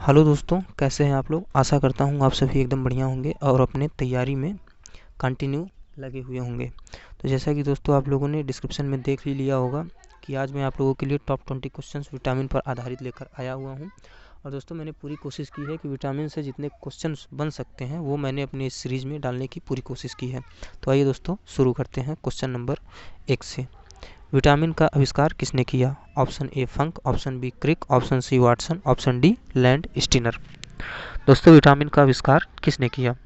Hello दोस्तों, कैसे हैं आप लोग। आशा करता हूँ आप सभी एकदम बढ़िया होंगे और अपने तैयारी में कंटिन्यू लगे हुए होंगे। तो जैसा कि दोस्तों आप लोगों ने डिस्क्रिप्शन में देख ही लिया होगा कि आज मैं आप लोगों के लिए टॉप 20 क्वेश्चंस विटामिन पर आधारित लेकर आया हुआ हूँ। और दोस्तों मैंने पूरी कोशिश की है कि विटामिन से जितने क्वेश्चंस बन सकते हैं वो मैंने अपनी इस सीरीज़ में डालने की पूरी कोशिश की है। तो आइए दोस्तों शुरू करते हैं क्वेश्चन नंबर 1 से। विटामिन का आविष्कार किसने किया। Option A Funk, option B Crick, option C Watson, option D Landsteiner. दोस्तों विटामिन का आविष्कार किसने किया। तो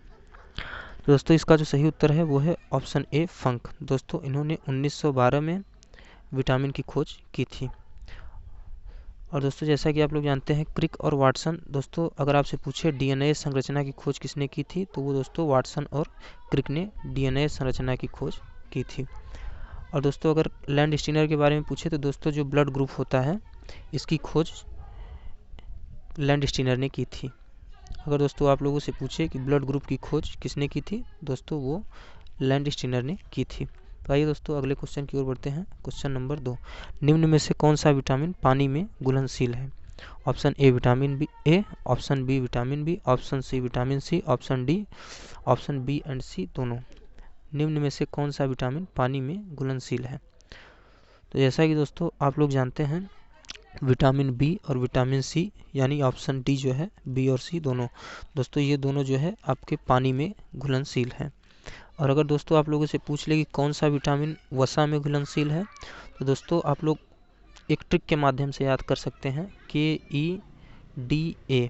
दोस्तों इसका जो सही उत्तर है वो है ऑप्शन ए फंक। दोस्तों इन्होंने 1912 में विटामिन की खोज की थी। और दोस्तों जैसा कि आप लोग जानते हैं क्रिक और वाटसन, दोस्तों अगर आपसे पूछे डीएनए संरचना की खोज किसने की थी तो वो दोस्तों वाटसन और क्रिक ने डीएनए संरचना की खोज की थी। और दोस्तों अगर लैंड स्टीनर के बारे में पूछे तो दोस्तों जो ब्लड ग्रुप होता है इसकी खोज लैंड स्टीनर ने की थी। अगर दोस्तों आप लोगों से पूछे कि ब्लड ग्रुप की खोज किसने की थी, दोस्तों वो लैंड स्टीनर ने की थी। तो आइए दोस्तों अगले क्वेश्चन की ओर बढ़ते हैं। क्वेश्चन नंबर 2, निम्न में से कौन सा विटामिन पानी में घुलनशील है। Option A vitamin B A, option B vitamin B, option C vitamin C, option D, option B and C दोनों। निम्न में से कौन सा विटामिन पानी में घुलनशील है। तो जैसा कि दोस्तों आप लोग जानते हैं विटामिन बी और विटामिन सी यानी ऑप्शन डी जो है बी और सी दोनों, दोस्तों ये दोनों जो है आपके पानी में घुलनशील हैं। और अगर दोस्तों आप लोगों से पूछ ले कि कौन सा विटामिन वसा में घुलनशील है तो दोस्तों आप लोग एक ट्रिक के माध्यम से याद कर सकते हैं KEDA,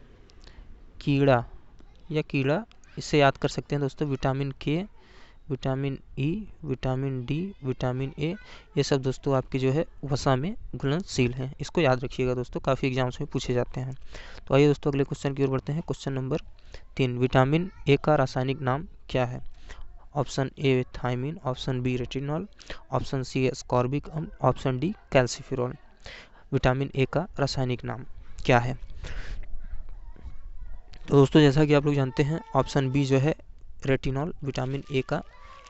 कीड़ा या कीड़ा, इससे याद कर सकते हैं दोस्तों। विटामिन के, vitamin E, vitamin D, vitamin ए, ये सब दोस्तों आपके जो है वसा में घुलनशील हैं। इसको याद रखिएगा दोस्तों, काफ़ी एग्जाम्स में पूछे जाते हैं। तो आइए दोस्तों अगले क्वेश्चन की ओर बढ़ते हैं। क्वेश्चन नंबर 3, विटामिन ए का रासायनिक नाम क्या है। Option A thiamine, option B retinol, option C ascorbic अम्ल, option D calciferol. Vitamin A का रासायनिक नाम क्या है। तो दोस्तों जैसा कि आप लोग जानते हैं ऑप्शन बी जो है रेटिनॉल विटामिन ए का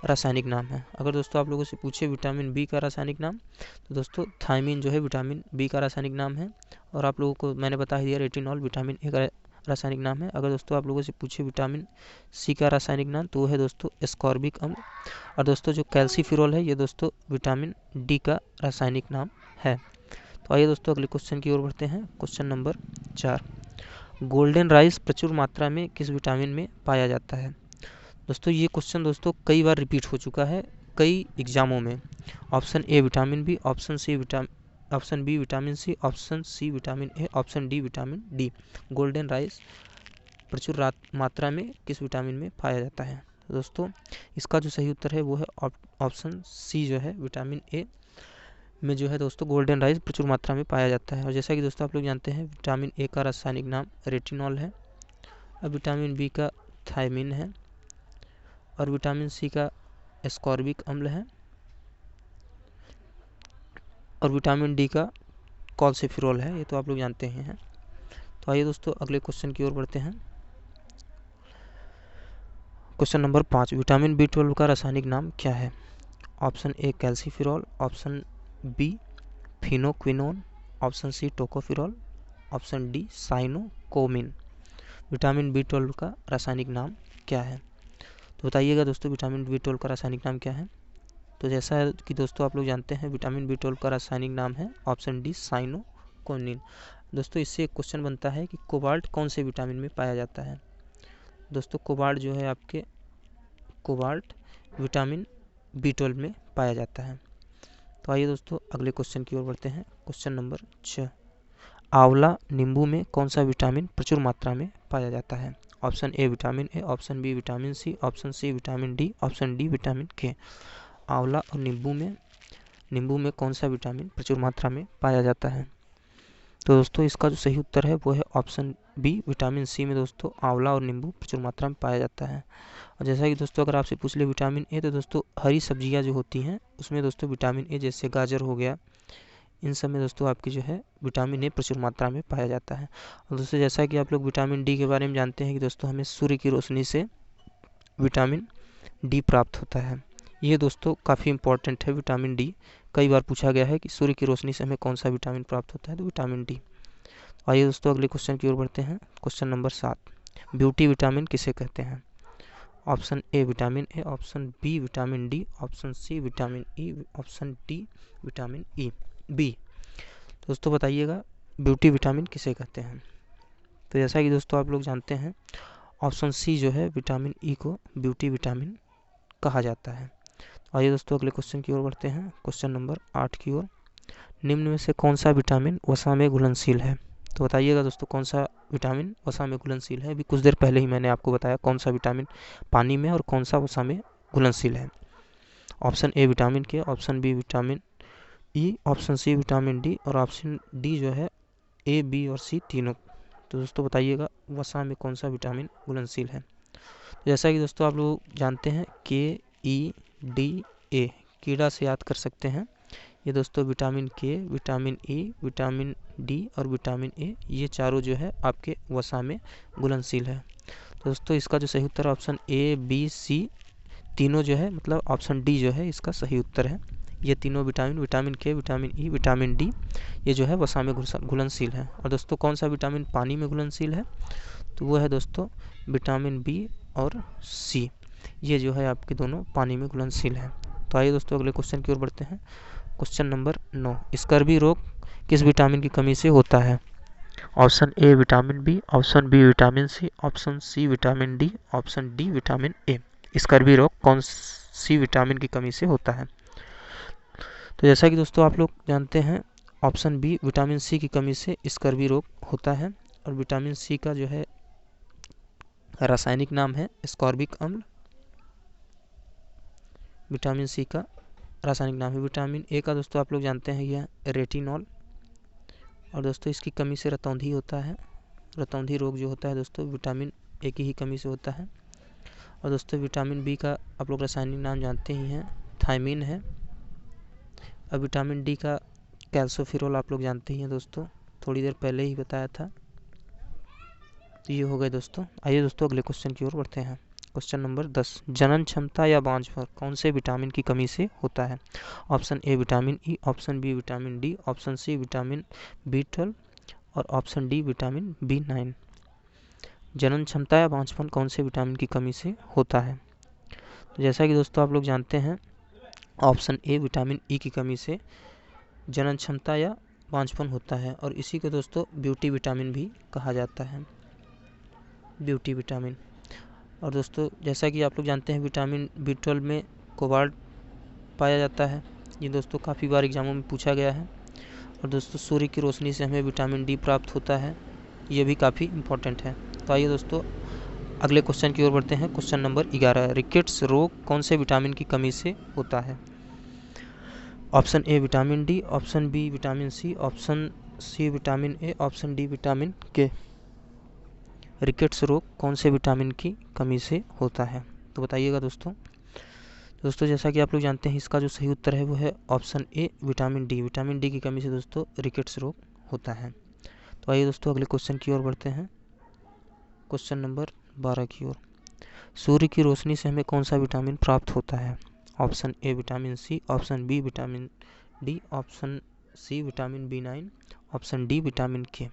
रासायनिक नाम है। अगर दोस्तों आप लोगों से पूछे विटामिन बी का रासायनिक नाम तो दोस्तों थायमिन जो है विटामिन बी का रासायनिक नाम है। और आप लोगों को मैंने बता दिया रेटिनॉल विटामिन ए का रासायनिक नाम है। अगर दोस्तों आप लोगों से पूछे विटामिन सी का रासायनिक नाम तो वो है दोस्तों एस्कॉर्बिक अम्ल। और दोस्तों जो कैल्सिफेरॉल है ये दोस्तों विटामिन डी का रासायनिक नाम है। तो आइए दोस्तों अगले क्वेश्चन की ओर बढ़ते हैं। क्वेश्चन नंबर 4, गोल्डन राइस प्रचुर मात्रा में किस विटामिन में पाया जाता है। दोस्तों ये क्वेश्चन दोस्तों कई बार रिपीट हो चुका है कई एग्जामों में। Option A vitamin B, option B vitamin C, option C vitamin A, option D vitamin D. Golden rice प्रचुर मात्रा में किस विटामिन में पाया जाता है। दोस्तों इसका जो सही उत्तर है वो है ऑप्शन सी जो है विटामिन ए में जो है दोस्तों गोल्डन राइस प्रचुर मात्रा में पाया जाता है। और जैसा कि दोस्तों आप लोग जानते हैं विटामिन ए का रासायनिक नाम रेटिनॉल है, और विटामिन बी का थायमिन है, और विटामिन सी का एस्कॉर्बिक अम्ल है, और विटामिन डी का कैल्सिफेरॉल है। ये तो आप लोग जानते ही हैं। तो आइए दोस्तों अगले क्वेश्चन की ओर बढ़ते हैं। क्वेश्चन नंबर 5, विटामिन B12 का रासायनिक नाम क्या है। Option A calciferol, option B phylloquinone, option C tocopherol, option D cyanocobalamin. Vitamin B12 का रासायनिक नाम क्या है। तो बताइएगा दोस्तों विटामिन B12 का रासायनिक नाम क्या है। तो जैसा है कि दोस्तों आप लोग जानते हैं विटामिन B12 का रासायनिक नाम है ऑप्शन डी साइनोकोनिन। दोस्तों इससे एक क्वेश्चन बनता है कि कोबाल्ट कौन से विटामिन में पाया जाता है। दोस्तों कोबाल्ट जो है आपके कोबाल्ट विटामिन B12 में पाया जाता है। तो आइए दोस्तों अगले क्वेश्चन की ओर बढ़ते हैं। क्वेश्चन नंबर 6, आंवला नींबू में कौन सा विटामिन प्रचुर मात्रा में पाया जाता है। Option A vitamin A, option B vitamin C, option C vitamin D, option D vitamin K. आंवला और नींबू में कौन सा विटामिन प्रचुर मात्रा में पाया जाता है। तो दोस्तों इसका जो सही उत्तर है वो है ऑप्शन बी विटामिन सी में दोस्तों आंवला और नींबू प्रचुर मात्रा में पाया जाता है। और जैसा कि दोस्तों अगर आपसे पूछ ले विटामिन ए तो दोस्तों हरी सब्जियां जो होती हैं उसमें दोस्तों विटामिन ए जैसे गाजर हो गया, इन सब में दोस्तों आपकी जो है विटामिन ए प्रचुर मात्रा में पाया जाता है। और दोस्तों जैसा कि आप लोग विटामिन डी के बारे में जानते हैं कि दोस्तों हमें सूर्य की रोशनी से विटामिन डी प्राप्त होता है। ये दोस्तों काफ़ी इंपॉर्टेंट है विटामिन डी। कई बार पूछा गया है कि सूर्य की रोशनी से हमें कौन सा विटामिन प्राप्त होता है, तो विटामिन डी। आइए दोस्तों अगले क्वेश्चन की ओर बढ़ते हैं। क्वेश्चन नंबर 7, ब्यूटी विटामिन किसे कहते हैं? Option A vitamin A, option B vitamin D, option C vitamin E, option D vitamin E B. दोस्तों बताइएगा ब्यूटी विटामिन किसे कहते हैं? तो जैसा कि दोस्तों आप लोग जानते हैं, ऑप्शन सी जो है विटामिन ई को ब्यूटी विटामिन कहा जाता है। आइए दोस्तों अगले क्वेश्चन की ओर बढ़ते हैं। क्वेश्चन नंबर 8 की ओर, निम्न में से कौन सा विटामिन वसा में घुलनशील है? तो बताइएगा दोस्तों कौन सा विटामिन वसा में घुलनशील है। अभी कुछ देर पहले ही मैंने आपको बताया कौन सा विटामिन पानी में और कौन सा वसा में घुलनशील है। Option A vitamin K, option B vitamin E, option C vitamin D और ऑप्शन डी जो है ए, बी और सी तीनों। तो दोस्तों बताइएगा वसा में कौन सा विटामिन घुलनशील है। जैसा कि दोस्तों आप लोग जानते हैं KEDA कीड़ा से याद कर सकते हैं। ये दोस्तों विटामिन के, विटामिन ई, विटामिन डी और विटामिन ए, ये चारों जो है आपके वसा में घुलनशील है। तो दोस्तों इसका जो सही उत्तर है ऑप्शन ए, बी, सी तीनों जो है, मतलब ऑप्शन डी जो है इसका सही उत्तर है। ये तीनों विटामिन, विटामिन के, विटामिन ई, विटामिन डी, ये जो है वसा में घुलनशील है। और दोस्तों कौन सा विटामिन पानी में घुलनशील है? तो वो है दोस्तों विटामिन बी और सी, ये जो है आपके दोनों पानी में घुलनशील है। तो आइए दोस्तों अगले क्वेश्चन की ओर बढ़ते हैं। क्वेश्चन नंबर 9, स्कर्वी रोग किस विटामिन की कमी से होता है? Option A vitamin B, option B vitamin C, option C vitamin D, option D vitamin A. Scurvy रोग कौन सी विटामिन की कमी से होता है? तो जैसा कि दोस्तों आप लोग जानते हैं ऑप्शन बी विटामिन सी की कमी से स्कर्वी रोग होता है। और विटामिन सी का जो है रासायनिक नाम है स्कॉर्बिक अम्ल। विटामिन सी का रासायनिक नाम है। विटामिन ए का दोस्तों आप लोग जानते हैं यह रेटिनॉल। और दोस्तों इसकी कमी से रतौंधी होता है। रतौंधी रोग जो होता है दोस्तों विटामिन ए की ही कमी से होता है। और दोस्तों विटामिन बी का आप लोग रासायनिक नाम जानते ही हैं, थायमिन है। और विटामिन डी का कैल्सोफिरोल आप लोग जानते ही हैं दोस्तों, थोड़ी देर पहले ही बताया था। तो ये हो गए दोस्तों। आइए दोस्तों अगले क्वेश्चन की ओर बढ़ते हैं। क्वेश्चन नंबर 10, जनन क्षमता या बांझपन कौन से विटामिन की कमी से होता है? Option A vitamin E, option B vitamin D, option C vitamin B12 और ऑप्शन डी विटामिन B9। जनन क्षमता या बांझपन कौन से विटामिन की कमी से होता है? तो जैसा कि दोस्तों आप लोग जानते हैं ऑप्शन ए विटामिन ई की कमी से जनन क्षमता या बांझपन होता है। और इसी को दोस्तों ब्यूटी विटामिन भी कहा जाता है, ब्यूटी विटामिन। और दोस्तों जैसा कि आप लोग जानते हैं विटामिन B12 में कोबाल्ट पाया जाता है। ये दोस्तों काफ़ी बार एग्जामों में पूछा गया है। और दोस्तों सूर्य की रोशनी से हमें विटामिन डी प्राप्त होता है, ये भी काफ़ी इम्पोर्टेंट है। तो आइए दोस्तों अगले क्वेश्चन की ओर बढ़ते हैं। क्वेश्चन नंबर 11, रिकेट्स रोग कौन से विटामिन की कमी से होता है? Option A vitamin D, option B vitamin C, option C vitamin A, option D vitamin K. Rickets रोग कौन से विटामिन की कमी से होता है? तो बताइएगा दोस्तों। दोस्तों जैसा कि आप लोग जानते हैं इसका जो सही उत्तर है वो है option A vitamin D. Vitamin D की कमी से दोस्तों रिकेट्स रोग होता है। तो आइए दोस्तों अगले क्वेश्चन की ओर बढ़ते हैं। क्वेश्चन नंबर 12 की ओर, सूर्य की रोशनी से हमें कौन सा विटामिन प्राप्त होता है? Option A vitamin C, option B vitamin D, option C vitamin B9, option D vitamin K.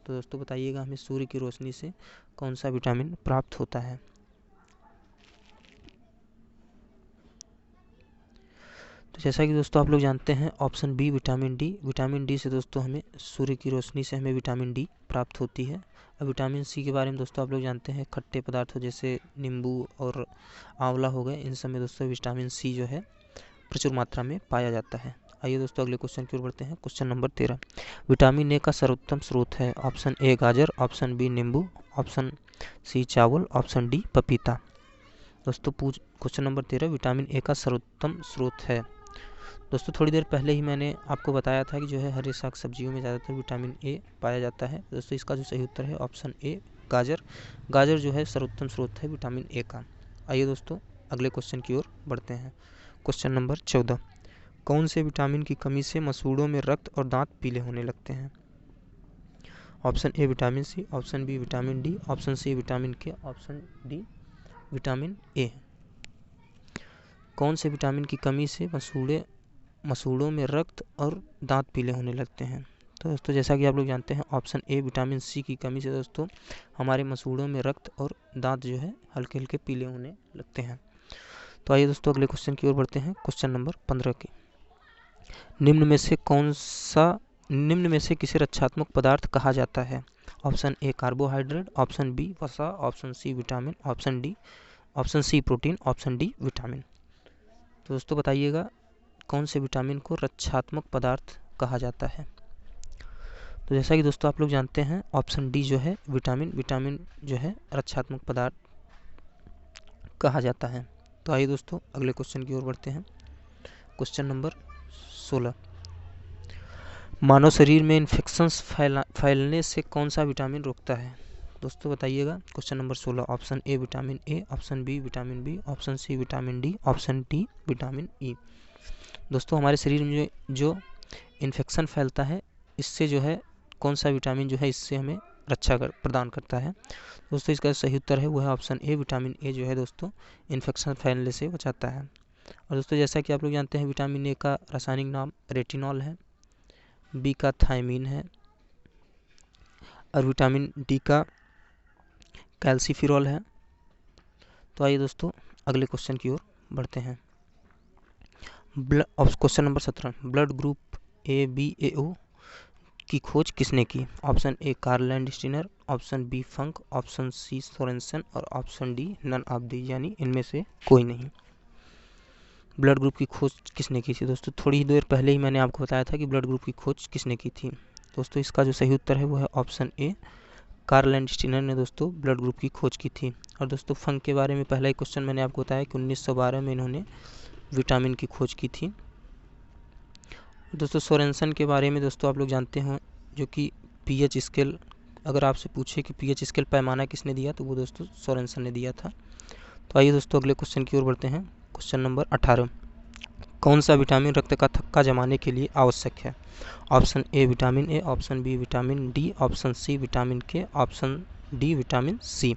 तो दोस्तों बताइएगा हमें सूर्य की रोशनी से कौन सा विटामिन प्राप्त होता है? तो जैसा कि दोस्तों आप लोग जानते हैं option B vitamin D. Vitamin D से दोस्तों हमें सूर्य की रोशनी से हमें विटामिन डी प्राप्त होती है। और विटामिन सी के बारे में दोस्तों आप लोग जानते हैं खट्टे पदार्थों जैसे नींबू और आंवला हो गए, इन सब में दोस्तों विटामिन सी जो है प्रचुर मात्रा में पाया जाता है। आइए दोस्तों अगले क्वेश्चन की ओर बढ़ते हैं। क्वेश्चन नंबर 13, विटामिन ए का सर्वोत्तम स्रोत है? ऑप्शन ए गाजर, ऑप्शन बी नींबू, ऑप्शन सी चावल, ऑप्शन डी पपीता। दोस्तों क्वेश्चन नंबर 13, विटामिन ए का सर्वोत्तम स्रोत है। दोस्तों थोड़ी देर पहले ही मैंने आपको बताया था कि जो है हरे साग सब्जियों में ज़्यादातर विटामिन ए पाया जाता है। दोस्तों इसका जो सही उत्तर है ऑप्शन ए गाजर। गाजर जो है सर्वोत्तम स्रोत है विटामिन ए का। आइए दोस्तों अगले क्वेश्चन की ओर बढ़ते हैं। क्वेश्चन नंबर 14, कौन से विटामिन की कमी से मसूड़ों में रक्त और दांत पीले होने लगते हैं? Option A vitamin C, option B vitamin D, option C vitamin K, option D vitamin A. कौन से विटामिन की कमी से मसूड़ों में रक्त और दांत पीले होने लगते हैं? तो दोस्तों जैसा कि आप लोग जानते हैं ऑप्शन ए विटामिन सी की कमी से दोस्तों हमारे मसूड़ों में रक्त और दांत जो है हल्के हल्के पीले होने लगते हैं। तो आइए दोस्तों अगले क्वेश्चन की ओर बढ़ते हैं, क्वेश्चन नंबर 15 की। निम्न में से किसे रक्षात्मक पदार्थ कहा जाता है? Option A carbohydrate, option B वसा, option C vitamin, option C protein, option D vitamin. तो दोस्तों बताइएगा कौन से विटामिन को रक्षात्मक पदार्थ कहा जाता है? तो जैसा कि दोस्तों आप लोग जानते हैं ऑप्शन डी जो है विटामिन जो है रक्षात्मक पदार्थ कहा जाता है। तो आइए दोस्तों अगले क्वेश्चन की ओर बढ़ते हैं, क्वेश्चन नंबर 16। मानव शरीर में इन्फेक्शंस फैलने से कौन सा विटामिन रोकता है? दोस्तों बताइएगा question number 16। Option A vitamin A, option B vitamin B, option C vitamin D, option D vitamin E. दोस्तों हमारे शरीर में जो इन्फेक्शन फैलता है इससे जो है कौन सा विटामिन जो है इससे हमें रक्षा प्रदान करता है? दोस्तों इसका सही उत्तर है वो है ऑप्शन ए विटामिन ए जो है दोस्तों इन्फेक्शन फैलने से बचाता है। और दोस्तों जैसा कि आप लोग जानते हैं विटामिन ए का रासायनिक नाम रेटिनॉल है, बी का थायमीन है और विटामिन डी का कैल्सीफिरॉल है। तो आइए दोस्तों अगले क्वेश्चन की ओर बढ़ते हैं। Question number 17। Blood group A B A O की खोज किसने की? Option A Karl Landsteiner, option B Funk, option C Sorensen और option D none of the, यानी इनमें से कोई नहीं। ब्लड ग्रुप की खोज किसने की थी? दोस्तों थोड़ी ही देर पहले ही मैंने आपको बताया था कि ब्लड ग्रुप की खोज किसने की थी। दोस्तों इसका जो सही उत्तर है वो है ऑप्शन ए कार्ल लैंडस्टीनर ने दोस्तों ब्लड ग्रुप की खोज की थी। और दोस्तों फंक के बारे में पहला ही क्वेश्चन मैंने आपको बताया कि 1912 में इन्होंने विटामिन की खोज की थी। दोस्तों सोरेनसन के बारे में दोस्तों आप लोग जानते हो जो कि पीएच स्केल, अगर आपसे पूछे कि पीएच स्केल पैमाना किसने दिया तो वो दोस्तों सोरेनसन ने दिया था। तो आइए दोस्तों अगले क्वेश्चन की ओर बढ़ते हैं, क्वेश्चन नंबर 18। कौन सा विटामिन रक्त का थक्का जमाने के लिए आवश्यक है? Option A vitamin A, option B vitamin D, option C vitamin K, option D vitamin C.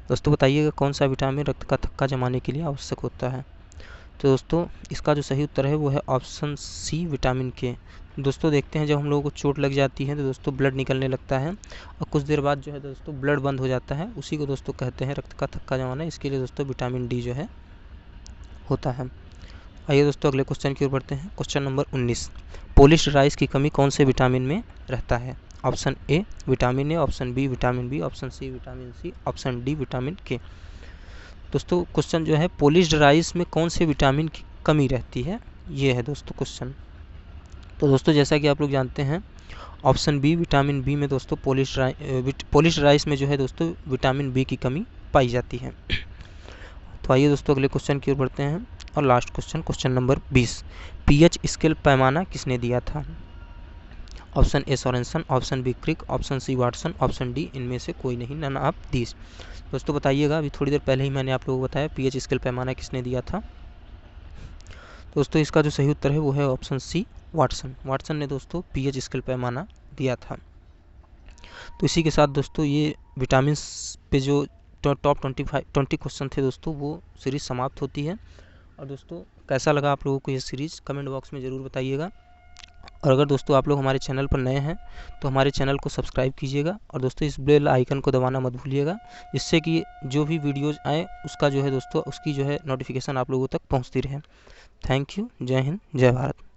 दोस्तों बताइएगा कौन सा विटामिन रक्त का थक्का जमाने के लिए आवश्यक होता है? तो दोस्तों इसका जो सही उत्तर है वो है ऑप्शन सी विटामिन के। दोस्तों देखते हैं जब हम लोगों को चोट लग जाती है तो दोस्तों ब्लड निकलने लगता है और कुछ देर बाद जो है दोस्तों ब्लड बंद हो जाता है, उसी को दोस्तों कहते हैं रक्त का थक्का जमाना। इसके लिए दोस्तों विटामिन डी जो है होता है। आइए दोस्तों अगले क्वेश्चन की ओर बढ़ते हैं, क्वेश्चन नंबर 19। पोलिश्ड राइस की कमी कौन से विटामिन में रहता है? Option A vitamin A, option B vitamin B, option C vitamin C, option D vitamin K. दोस्तों क्वेश्चन जो है पोलिश्ड राइस में कौन से विटामिन की कमी रहती है, ये है दोस्तों क्वेश्चन। तो दोस्तों जैसा कि आप लोग जानते हैं ऑप्शन बी विटामिन बी में दोस्तों पोलिश्ड राइस में जो है दोस्तों विटामिन बी की कमी पाई जाती है। तो आइए दोस्तों अगले क्वेश्चन की ओर बढ़ते हैं और last question, question number 20। P H scale पैमाना किसने दिया था? Option A Sorensen, option B Crick, option C Watson, option D इनमें से कोई नहीं, नन ऑफ दीस। दोस्तों बताइएगा अभी थोड़ी देर पहले ही मैंने आप लोगों को बताया पीएच स्केल पैमाना किसने दिया था। दोस्तों इसका जो सही उत्तर है वो है ऑप्शन सी वाटसन ने दोस्तों पीएच स्केल पैमाना दिया था। तो इसी के साथ दोस्तों ये विटामिन पे जो टॉप 20 क्वेश्चन थे दोस्तों वो सीरीज़ समाप्त होती है। और दोस्तों कैसा लगा आप लोगों को ये सीरीज़ कमेंट बॉक्स में ज़रूर बताइएगा। और अगर दोस्तों आप लोग हमारे चैनल पर नए हैं तो हमारे चैनल को सब्सक्राइब कीजिएगा और दोस्तों इस बेल आइकन को दबाना मत भूलिएगा, जिससे कि जो भी वीडियोज़ आए उसका जो है दोस्तों उसकी जो है नोटिफिकेशन आप लोगों तक पहुंचती रहे। Thank you. जय हिंद, जय भारत।